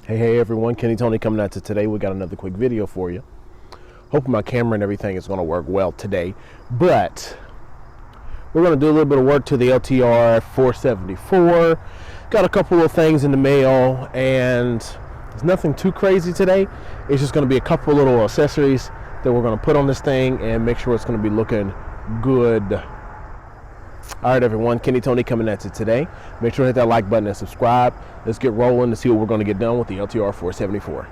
Hey everyone, Kenny Tony coming at you today. We got another quick video for you. Hoping my camera and everything is going to work well today. But we're going to do a little bit of work to the LTR 474. Got a couple of things in the mail, and there's nothing too crazy today. It's just going to be a couple little accessories that we're going to put on this thing and make sure it's going to be looking good. All right, everyone, Kenny Tony coming at you today. Make sure to hit that like button and subscribe. Let's get rolling to see what we're going to get done with the LTR 474.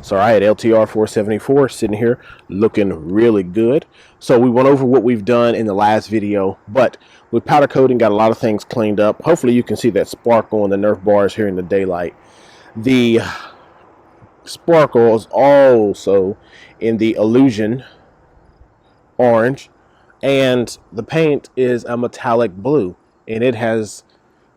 So, all right, LTR 474 sitting here looking really good. So we went over what we've done in the last video, but with powder coating, got a lot of things cleaned up. Hopefully you can see that sparkle on the Nerf bars here in the daylight. The sparkle is also in the illusion orange. And the paint is a metallic blue, and it has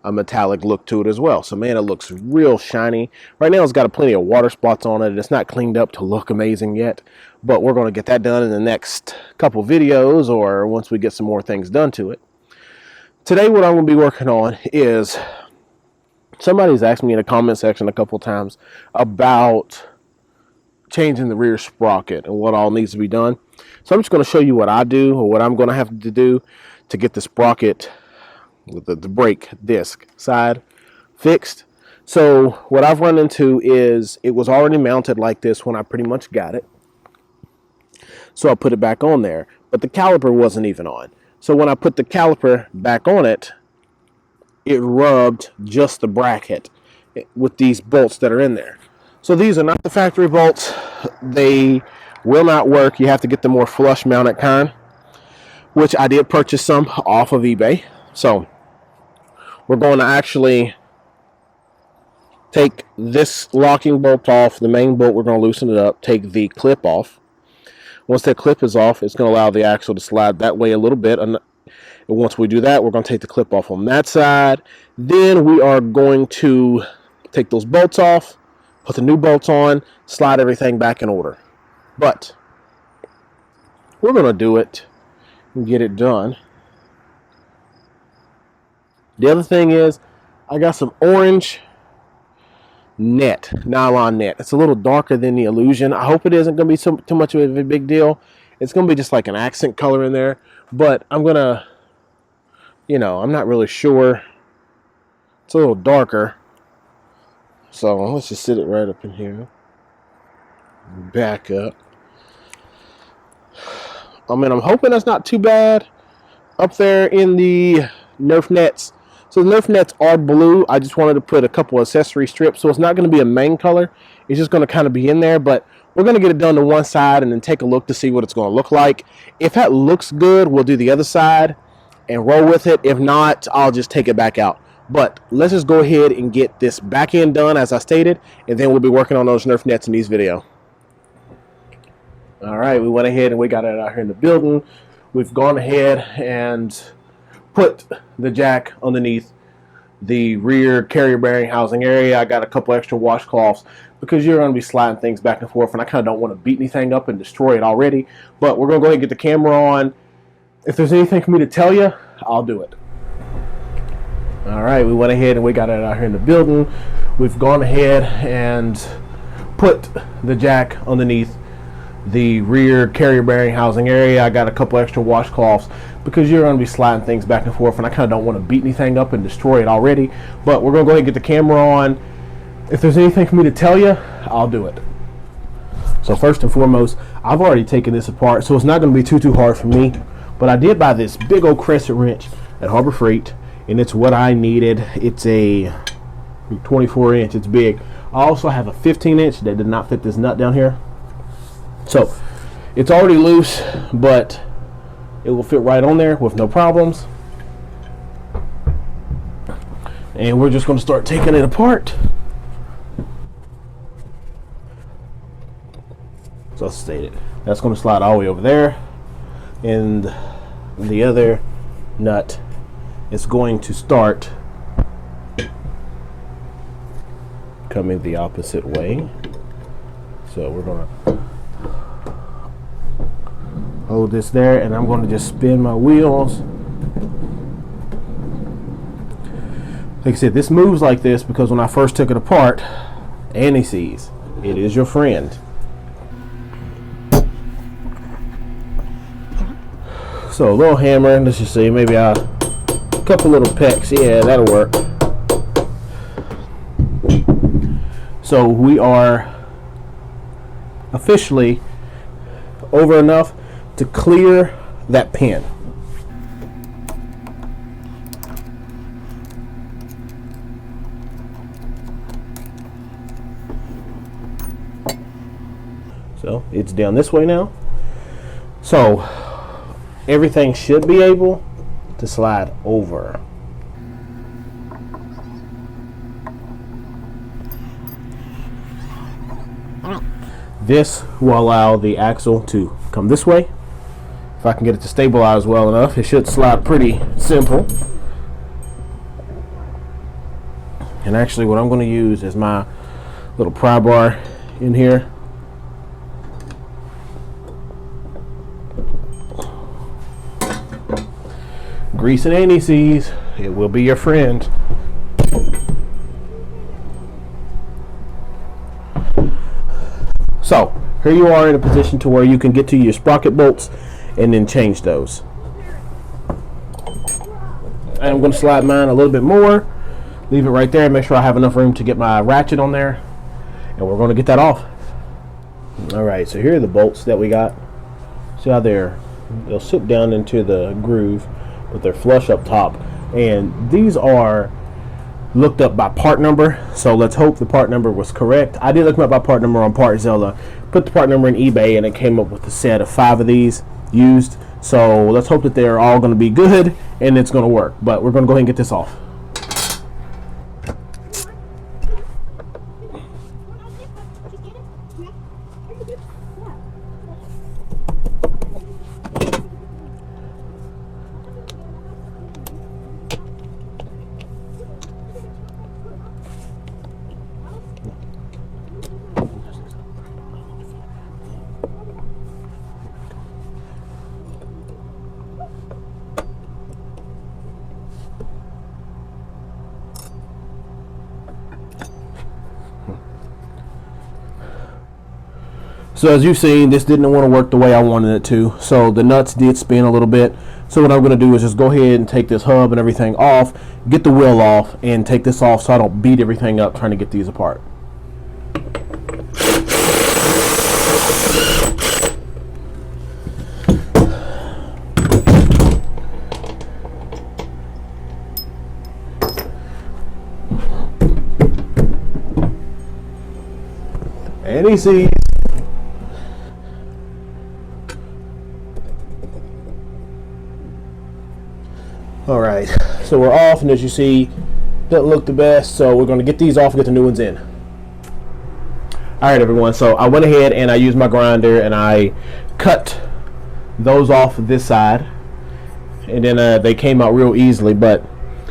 a metallic look to it as well. So man, it looks real shiny. Right now it's got plenty of water spots on it. It's not cleaned up to look amazing yet, but we're going to get that done in the next couple videos, or once we get some more things done to it. Today what I'm going to be working on is, somebody's asked me in the comment section a couple times about changing the rear sprocket and what all needs to be done. So I'm just going to show you what I do, or what I'm going to have to do to get the sprocket with the brake disc side fixed. So what I've run into is it was already mounted like this when I pretty much got it. So I put it back on there, but the caliper wasn't even on. So when I put the caliper back on it, it rubbed just the bracket with these bolts that are in there. So these are not the factory bolts. They will not work. You have to get the more flush mounted kind, which I did purchase some off of eBay. So we're going to actually take this locking bolt off, the main bolt. We're going to loosen it up, take the clip off. Once that clip is off, it's going to allow the axle to slide that way a little bit. And once we do that, we're going to take the clip off on that side. Then we are going to take those bolts off, put the new bolts on, slide everything back in order. But we're going to do it and get it done. The other thing is, I got some orange net, nylon net. It's a little darker than the illusion. I hope it isn't going to be too much of a big deal. It's going to be just like an accent color in there. But I'm going to, I'm not really sure. It's a little darker. So let's just sit it right up in here. Back up. I'm hoping that's not too bad up there in the Nerf nets. So the Nerf nets are blue. I just wanted to put a couple accessory strips. So it's not going to be a main color. It's just going to kind of be in there. But we're going to get it done to one side and then take a look to see what it's going to look like. If that looks good, we'll do the other side and roll with it. If not, I'll just take it back out. But let's just go ahead and get this back end done as I stated, and then we'll be working on those Nerf nets in these videos. All right, we went ahead and we got it out here in the building. We've gone ahead and put the jack underneath the rear carrier bearing housing area. I got a couple extra washcloths because you're going to be sliding things back and forth, and I kind of don't want to beat anything up and destroy it already. But we're going to go ahead and get the camera on. If there's anything for me to tell you, I'll do it. All right, we went ahead and we got it out here in the building. We've gone ahead and put the jack underneath the rear carrier bearing housing area. I got a couple extra washcloths because you're going to be sliding things back and forth, and I kind of don't want to beat anything up and destroy it already. But we're going to go ahead and get the camera on. If there's anything for me to tell you, I'll do it. So first and foremost, I've already taken this apart, so it's not going to be too hard for me. But I did buy this big old crescent wrench at Harbor Freight, and it's what I needed. It's a 24 inch, it's big. I also have a 15 inch that did not fit this nut down here. So it's already loose, but it will fit right on there with no problems. And we're just going to start taking it apart. So let's state it. That's going to slide all the way over there. And the other nut is going to start coming the opposite way. So we're going to hold this there, and I'm going to just spin my wheels. Like I said, this moves like this because when I first took it apart, and he sees. It is your friend. So a little hammer, let's just see, maybe a couple little pecks. Yeah, that'll work. So we are officially over enough to clear that pin. So it's down this way now. So everything should be able to slide over. This will allow the axle to come this way. If I can get it to stabilize well enough, it should slide pretty simple. And actually what I'm going to use is my little pry bar in here. Grease and anti-seize, it will be your friend. So here you are in a position to where you can get to your sprocket bolts and then change those. I'm going to slide mine a little bit more, leave it right there, make sure I have enough room to get my ratchet on there, and we're going to get that off. Alright, so here are the bolts that we got. See how they'll sit down into the groove, but they're flush up top, and these are looked up by part number, so let's hope the part number was correct. I did look them up by part number on Partzilla, put the part number in eBay, and it came up with a set of 5 of these used. So let's hope that they're all going to be good and it's going to work, but we're going to go ahead and get this off. So as you've seen, this didn't want to work the way I wanted it to. So the nuts did spin a little bit. So what I'm going to do is just go ahead and take this hub and everything off, get the wheel off, and take this off so I don't beat everything up trying to get these apart. And you see, all right, so we're off, and as you see, doesn't look the best, so we're going to get these off and get the new ones in. All right, everyone, so I went ahead and I used my grinder and I cut those off this side, and then they came out real easily, but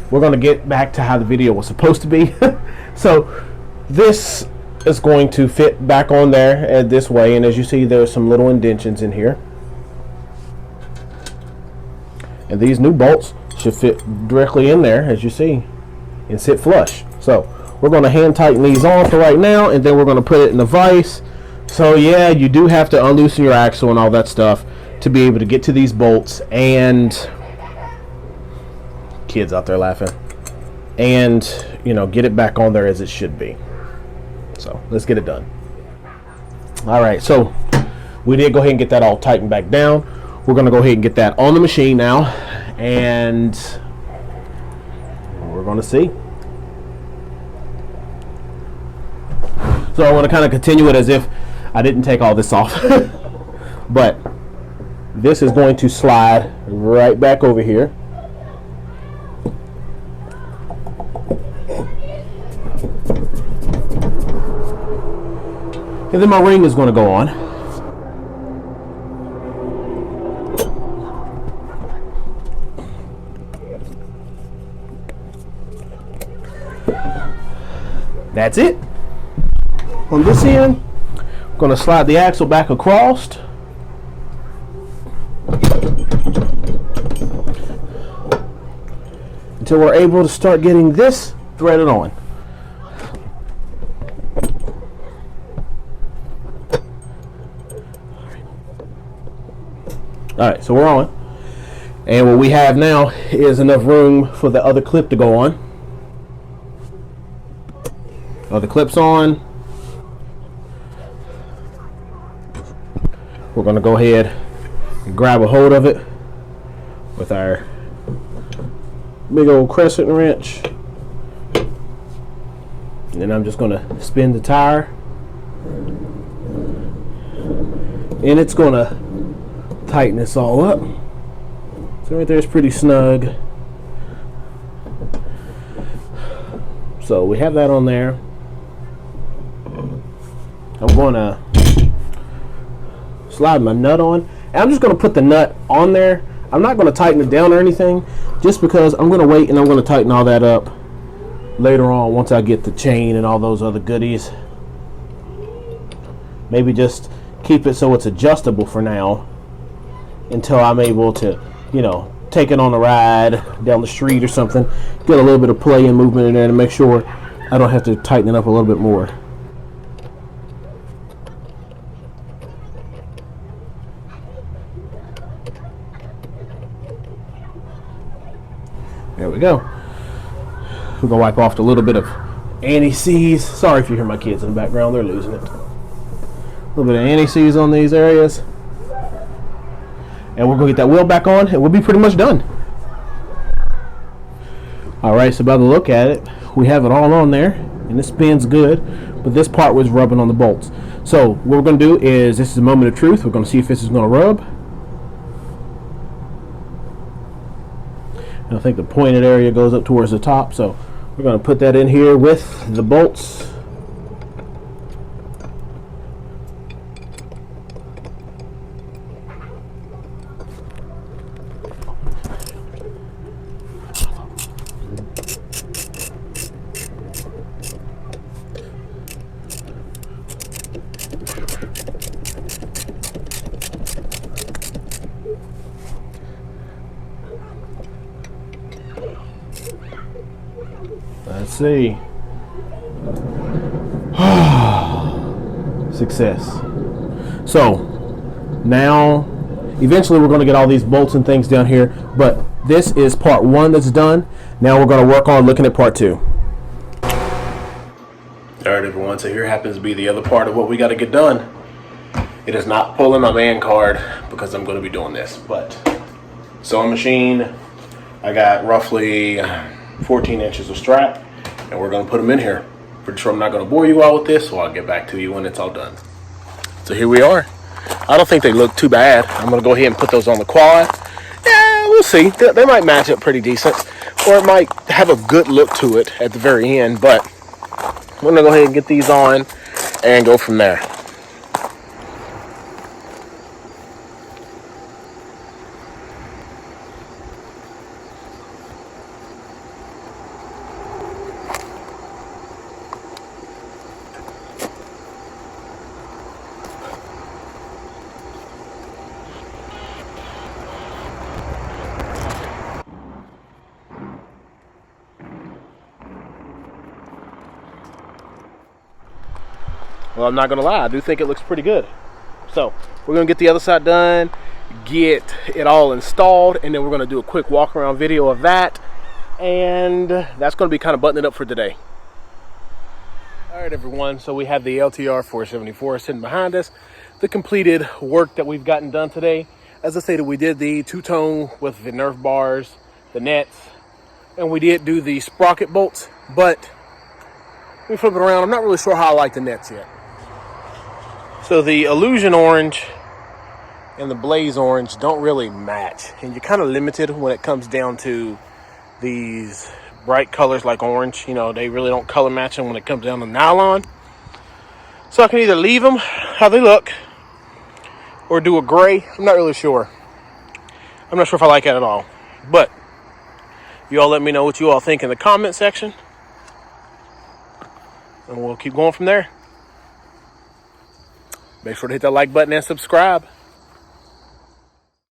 we're going to get back to how the video was supposed to be. So this is going to fit back on there this way, and as you see, there's some little indentions in here, and these new bolts should fit directly in there, as you see, and sit flush. So we're going to hand tighten these on for right now, and then we're going to put it in the vise. So yeah, you do have to unloosen your axle and all that stuff to be able to get to these bolts, and kids out there laughing, and you know, get it back on there as it should be. So let's get it done. All right, so we did go ahead and get that all tightened back down. We're going to go ahead and get that on the machine now, and we're going to see. So I want to kind of continue it as if I didn't take all this off. But this is going to slide right back over here. And then my ring is going to go on. That's it. On this end, I'm going to slide the axle back across. Until we're able to start getting this threaded on. All right, so we're on. And what we have now is enough room for the other clip to go on. Other clip's on. We're going to go ahead and grab a hold of it with our big old crescent wrench. And then I'm just going to spin the tire. And it's going to tighten this all up. So right there is pretty snug. So we have that on there. I'm going to slide my nut on. And I'm just going to put the nut on there. I'm not going to tighten it down or anything, just because I'm going to wait and I'm going to tighten all that up later on once I get the chain and all those other goodies. Maybe just keep it so it's adjustable for now until I'm able to, you know, take it on a ride down the street or something, get a little bit of play and movement in there to make sure I don't have to tighten it up a little bit more. There we go. We're gonna wipe off a little bit of anti-seize. Sorry if you hear my kids in the background, they're losing it. A little bit of anti-seize on these areas. And we're gonna get that wheel back on and we'll be pretty much done. Alright, so by the look at it, we have it all on there and it spins good, but this part was rubbing on the bolts. So what we're gonna do is, this is a moment of truth. We're gonna see if this is gonna rub. And I think the pointed area goes up towards the top, so we're gonna put that in here with the bolts. Let's see. Success. So now eventually we're going to get all these bolts and things down here, but this is part one that's done. Now we're going to work on looking at part two. All right, everyone, so here happens to be the other part of what we got to get done. It is not pulling my man card because I'm going to be doing this, but sewing machine, I got roughly 14 inches of strap, and we're going to put them in here. Pretty sure I'm not going to bore you all with this, so I'll get back to you when it's all done. So here we are. I don't think they look too bad. I'm going to go ahead and put those on the quad. Yeah, we'll see. They might match up pretty decent, or it might have a good look to it at the very end, but I'm going to go ahead and get these on and go from there. Well, I'm not gonna lie, I do think it looks pretty good. So we're gonna get the other side done, get it all installed, and then we're gonna do a quick walk around video of that, and that's gonna be kind of buttoning it up for today. All right, everyone, so we have the LTR 474 sitting behind us, the completed work that we've gotten done today. As I stated, we did the two-tone with the Nerf bars, the nets, and we did do the sprocket bolts, but let me flip it around. I'm not really sure how I like the nets yet. So the Illusion Orange and the Blaze Orange don't really match, and you're kind of limited when it comes down to these bright colors like orange. You know, they really don't color match them when it comes down to nylon. So I can either leave them how they look or do a gray. I'm not really sure. I'm not sure if I like it at all, but you all let me know what you all think in the comment section, and we'll keep going from there. Make sure to hit that like button and subscribe.